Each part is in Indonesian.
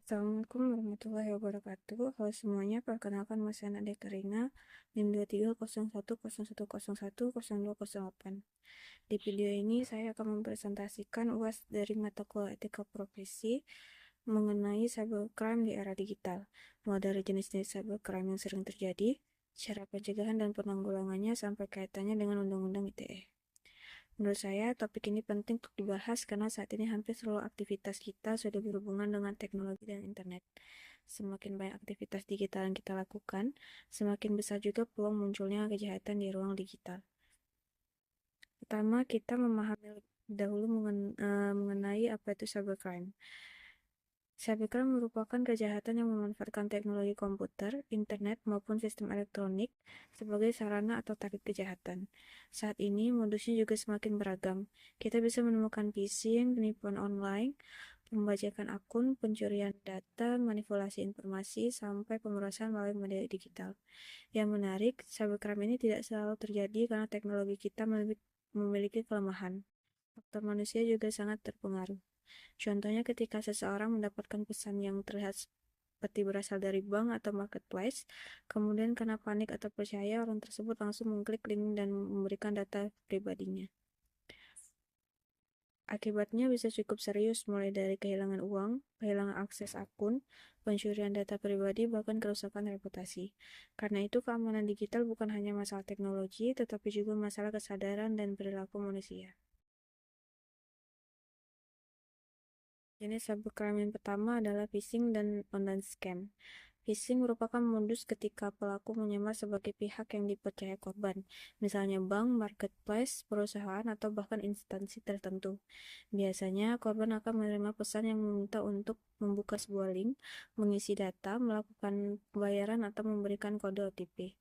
Assalamualaikum warahmatullahi wabarakatuh. Halo semuanya, perkenalkan nama saya Nadia Karina, NIM 23011010100208. Di video ini saya akan mempresentasikan UAS dari mata kuliah etika profesi mengenai cybercrime di era digital, mulai dari jenis-jenis cybercrime yang sering terjadi, cara pencegahan dan penanggulangannya, sampai kaitannya dengan Undang-Undang ITE. Menurut saya, topik ini penting untuk dibahas karena saat ini hampir seluruh aktivitas kita sudah berhubungan dengan teknologi dan internet. Semakin banyak aktivitas digital yang kita lakukan, semakin besar juga peluang munculnya kejahatan di ruang digital. Pertama, kita memahami dahulu mengenai apa itu cybercrime. Cybercrime merupakan kejahatan yang memanfaatkan teknologi komputer, internet, maupun sistem elektronik sebagai sarana atau target kejahatan. Saat ini, modusnya juga semakin beragam. Kita bisa menemukan phishing, penipuan online, pembajakan akun, pencurian data, manipulasi informasi, sampai pemerasan melalui media digital. Yang menarik, cybercrime ini tidak selalu terjadi karena teknologi kita memiliki kelemahan. Faktor manusia juga sangat terpengaruh. Contohnya ketika seseorang mendapatkan pesan yang terlihat seperti berasal dari bank atau marketplace, kemudian karena panik atau percaya, orang tersebut langsung mengklik link dan memberikan data pribadinya. Akibatnya bisa cukup serius, mulai dari kehilangan uang, kehilangan akses akun, pencurian data pribadi, bahkan kerusakan reputasi. Karena itu, keamanan digital bukan hanya masalah teknologi, tetapi juga masalah kesadaran dan perilaku manusia. Jenis cybercrime yang pertama adalah phishing dan online scam. Phishing merupakan modus ketika pelaku menyamar sebagai pihak yang dipercaya korban, misalnya bank, marketplace, perusahaan, atau bahkan instansi tertentu. Biasanya, korban akan menerima pesan yang meminta untuk membuka sebuah link, mengisi data, melakukan pembayaran, atau memberikan kode OTP.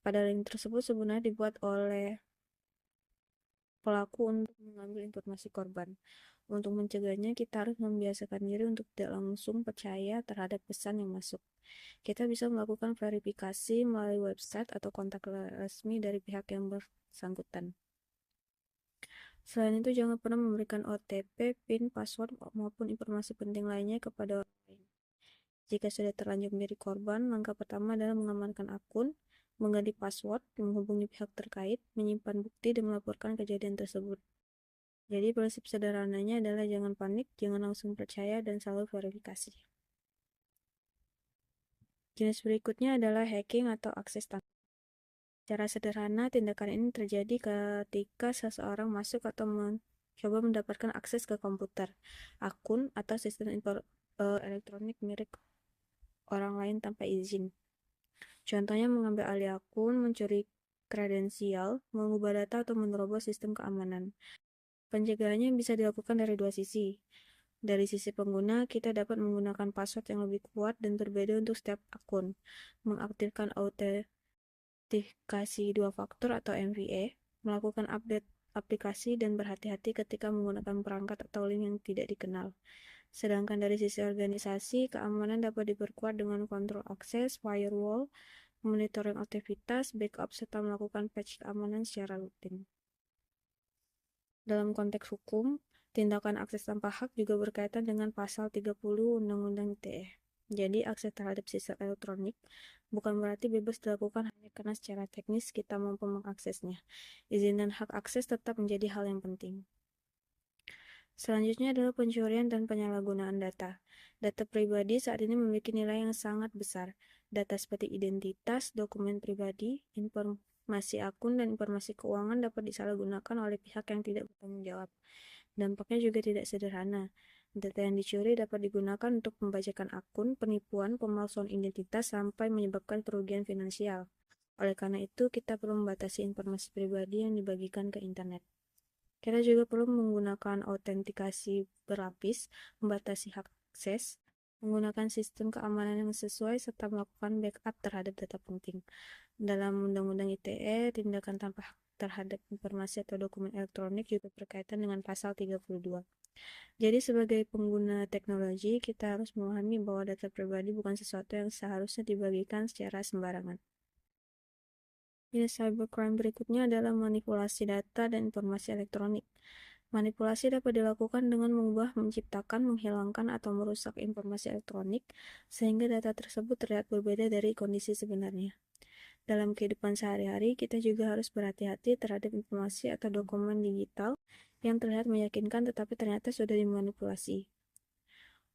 Pada link tersebut sebenarnya dibuat oleh pelaku untuk mengambil informasi korban. Untuk mencegahnya, kita harus membiasakan diri untuk tidak langsung percaya terhadap pesan yang masuk. Kita bisa melakukan verifikasi melalui website atau kontak resmi dari pihak yang bersangkutan. Selain itu, jangan pernah memberikan OTP, PIN, password, maupun informasi penting lainnya kepada orang lain. Jika sudah terlanjur menjadi korban, langkah pertama adalah mengamankan akun, mengganti password, menghubungi pihak terkait, menyimpan bukti, dan melaporkan kejadian tersebut. Jadi prinsip sederhananya adalah jangan panik, jangan langsung percaya, dan selalu verifikasi. Jenis berikutnya adalah hacking atau akses tanpa. Secara sederhana, tindakan ini terjadi ketika seseorang masuk atau mencoba mendapatkan akses ke komputer, akun, atau sistem elektronik milik orang lain tanpa izin. Contohnya mengambil alih akun, mencuri kredensial, mengubah data, atau menerobos sistem keamanan. Pencegahannya bisa dilakukan dari dua sisi. Dari sisi pengguna, kita dapat menggunakan password yang lebih kuat dan berbeda untuk setiap akun, mengaktifkan autentikasi dua faktor atau MFA, melakukan update aplikasi, dan berhati-hati ketika menggunakan perangkat atau link yang tidak dikenal. Sedangkan dari sisi organisasi, keamanan dapat diperkuat dengan kontrol akses, firewall, monitoring aktivitas, backup, serta melakukan patch keamanan secara rutin. Dalam konteks hukum, tindakan akses tanpa hak juga berkaitan dengan pasal 30 Undang-Undang ITE. Jadi, akses terhadap sistem elektronik bukan berarti bebas dilakukan hanya karena secara teknis kita mampu mengaksesnya. Izin dan hak akses tetap menjadi hal yang penting. Selanjutnya adalah pencurian dan penyalahgunaan data. Data pribadi saat ini memiliki nilai yang sangat besar. Data seperti identitas, dokumen pribadi, informasi akun, dan informasi keuangan dapat disalahgunakan oleh pihak yang tidak bertanggung jawab. Dampaknya juga tidak sederhana. Data yang dicuri dapat digunakan untuk pembajakan akun, penipuan, pemalsuan identitas, sampai menyebabkan kerugian finansial. Oleh karena itu, kita perlu membatasi informasi pribadi yang dibagikan ke internet. Kita juga perlu menggunakan autentikasi berlapis, membatasi hak akses, menggunakan sistem keamanan yang sesuai, serta melakukan backup terhadap data penting. Dalam Undang-Undang ITE, tindakan tanpa hak terhadap informasi atau dokumen elektronik juga berkaitan dengan pasal 32. Jadi sebagai pengguna teknologi, kita harus memahami bahwa data pribadi bukan sesuatu yang seharusnya dibagikan secara sembarangan. Jenis cybercrime berikutnya adalah manipulasi data dan informasi elektronik. Manipulasi dapat dilakukan dengan mengubah, menciptakan, menghilangkan, atau merusak informasi elektronik sehingga data tersebut terlihat berbeda dari kondisi sebenarnya. Dalam kehidupan sehari-hari, kita juga harus berhati-hati terhadap informasi atau dokumen digital yang terlihat meyakinkan tetapi ternyata sudah dimanipulasi.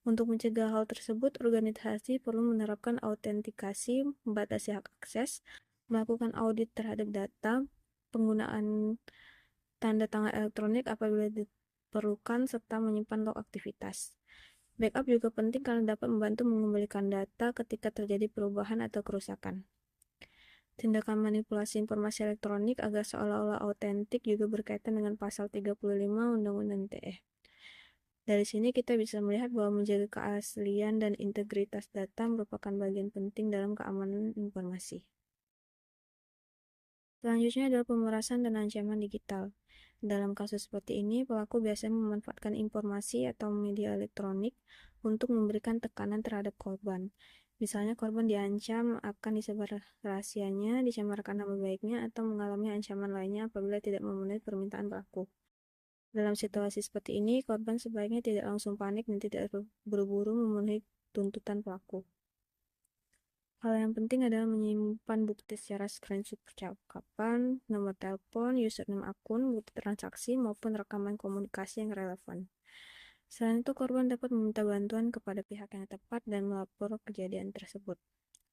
Untuk mencegah hal tersebut, organisasi perlu menerapkan autentikasi, membatasi hak akses, melakukan audit terhadap data, penggunaan tanda tangan elektronik apabila diperlukan, serta menyimpan log aktivitas. Backup juga penting karena dapat membantu mengembalikan data ketika terjadi perubahan atau kerusakan. Tindakan manipulasi informasi elektronik agar seolah-olah autentik juga berkaitan dengan pasal 35 Undang-Undang ITE. Dari sini kita bisa melihat bahwa menjaga keaslian dan integritas data merupakan bagian penting dalam keamanan informasi. Selanjutnya adalah pemerasan dan ancaman digital. Dalam kasus seperti ini, pelaku biasanya memanfaatkan informasi atau media elektronik untuk memberikan tekanan terhadap korban. Misalnya korban diancam akan disebar rahasianya, dicemarkan nama baiknya, atau mengalami ancaman lainnya apabila tidak memenuhi permintaan pelaku. Dalam situasi seperti ini, korban sebaiknya tidak langsung panik dan tidak buru-buru memenuhi tuntutan pelaku. Hal yang penting adalah menyimpan bukti secara screenshot percakapan, nomor telepon, username akun, bukti transaksi, maupun rekaman komunikasi yang relevan. Selain itu, korban dapat meminta bantuan kepada pihak yang tepat dan melapor kejadian tersebut.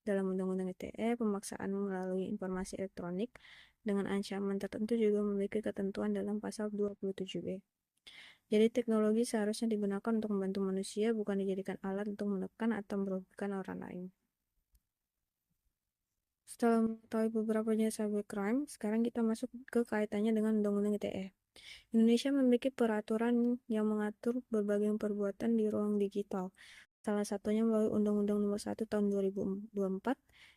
Dalam Undang-Undang ITE, pemaksaan melalui informasi elektronik dengan ancaman tertentu juga memiliki ketentuan dalam pasal 27B. Jadi teknologi seharusnya digunakan untuk membantu manusia, bukan dijadikan alat untuk menekan atau merugikan orang lain. Setelah mengetahui beberapa jenis cybercrime, sekarang kita masuk ke kaitannya dengan Undang-Undang ITE. Indonesia memiliki peraturan yang mengatur berbagai perbuatan di ruang digital. Salah satunya melalui Undang-Undang Nomor 1 Tahun 2024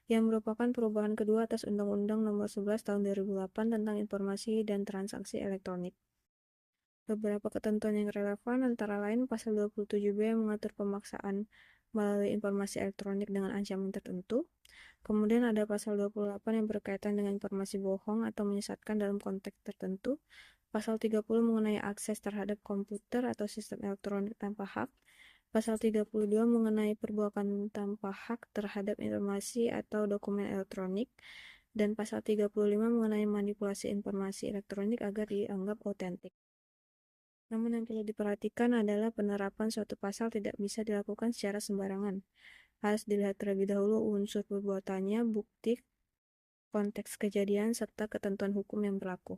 yang merupakan perubahan kedua atas Undang-Undang Nomor 11 Tahun 2008 tentang informasi dan transaksi elektronik. Beberapa ketentuan yang relevan antara lain pasal 27B yang mengatur pemaksaan melalui informasi elektronik dengan ancaman tertentu. Kemudian ada pasal 28 yang berkaitan dengan informasi bohong atau menyesatkan dalam konteks tertentu. Pasal 30 mengenai akses terhadap komputer atau sistem elektronik tanpa hak. Pasal 32 mengenai perbuatan tanpa hak terhadap informasi atau dokumen elektronik. Dan pasal 35 mengenai manipulasi informasi elektronik agar dianggap otentik. Namun yang perlu diperhatikan adalah penerapan suatu pasal tidak bisa dilakukan secara sembarangan. Harus dilihat terlebih dahulu unsur perbuatannya, bukti, konteks kejadian, serta ketentuan hukum yang berlaku.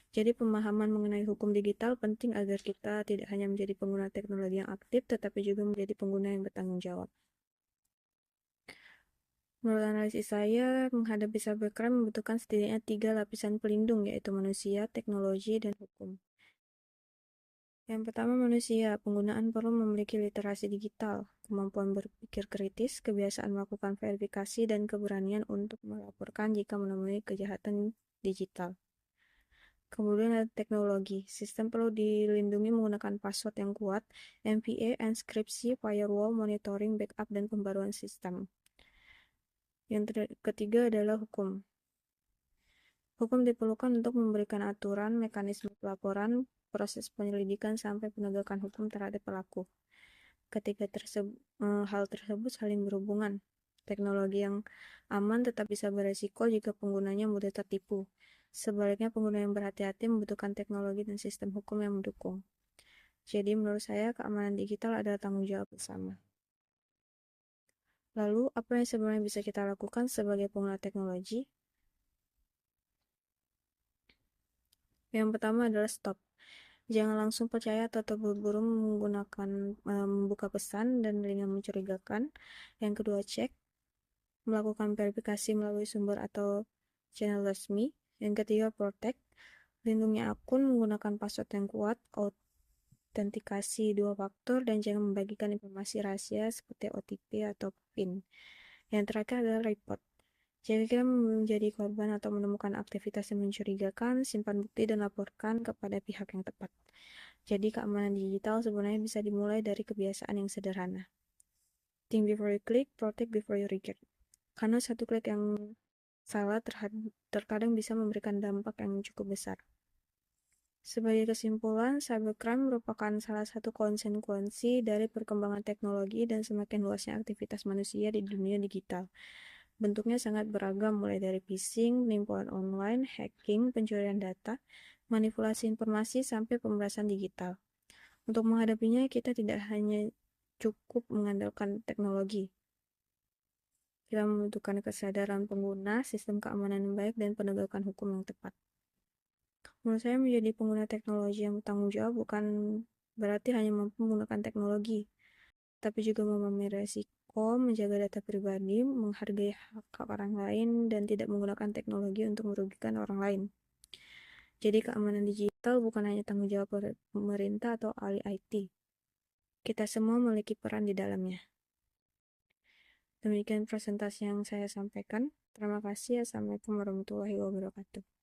Jadi pemahaman mengenai hukum digital penting agar kita tidak hanya menjadi pengguna teknologi yang aktif, tetapi juga menjadi pengguna yang bertanggung jawab. Menurut analisis saya, menghadapi cybercrime membutuhkan setidaknya 3 lapisan pelindung, yaitu manusia, teknologi, dan hukum. Yang pertama manusia, penggunaan perlu memiliki literasi digital, kemampuan berpikir kritis, kebiasaan melakukan verifikasi, dan keberanian untuk melaporkan jika menemui kejahatan digital. Kemudian ada teknologi, sistem perlu dilindungi menggunakan password yang kuat, MFA, enkripsi, firewall, monitoring, backup, dan pembaruan sistem. Yang ketiga adalah hukum. Hukum diperlukan untuk memberikan aturan, mekanisme pelaporan, proses penyelidikan sampai penegakan hukum terhadap pelaku. Ketika hal tersebut saling berhubungan, teknologi yang aman tetap bisa beresiko jika penggunanya mudah tertipu. Sebaliknya, pengguna yang berhati-hati membutuhkan teknologi dan sistem hukum yang mendukung. Jadi, menurut saya, keamanan digital adalah tanggung jawab bersama. Lalu, apa yang sebenarnya bisa kita lakukan sebagai pengguna teknologi? Yang pertama adalah stop. Jangan langsung percaya atau terburu-buru membuka pesan dan link yang mencurigakan. Yang kedua, cek. Melakukan verifikasi melalui sumber atau channel resmi. Yang ketiga, protect. Lindungi akun menggunakan password yang kuat, autentikasi 2 faktor, dan jangan membagikan informasi rahasia seperti OTP atau PIN. Yang terakhir adalah report. Jika kita menjadi korban atau menemukan aktivitas yang mencurigakan, simpan bukti dan laporkan kepada pihak yang tepat. Jadi keamanan digital sebenarnya bisa dimulai dari kebiasaan yang sederhana. Think before you click, protect before you regret. Karena satu klik yang salah terkadang bisa memberikan dampak yang cukup besar. Sebagai kesimpulan, cybercrime merupakan salah satu konsekuensi dari perkembangan teknologi dan semakin luasnya aktivitas manusia di dunia digital. Bentuknya sangat beragam, mulai dari phishing, penipuan online, hacking, pencurian data, manipulasi informasi, sampai pemerasan digital. Untuk menghadapinya, kita tidak hanya cukup mengandalkan teknologi. Kita membutuhkan kesadaran pengguna, sistem keamanan yang baik, dan penegakan hukum yang tepat. Menurut saya, menjadi pengguna teknologi yang bertanggung jawab bukan berarti hanya mampu menggunakan teknologi, tapi juga memahami resiko, menjaga data pribadi, menghargai hak orang lain, dan tidak menggunakan teknologi untuk merugikan orang lain. Jadi keamanan digital bukan hanya tanggung jawab pemerintah atau ahli IT. Kita semua memiliki peran di dalamnya. Demikian presentasi yang saya sampaikan. Terima kasih. Assalamualaikum warahmatullahi wabarakatuh.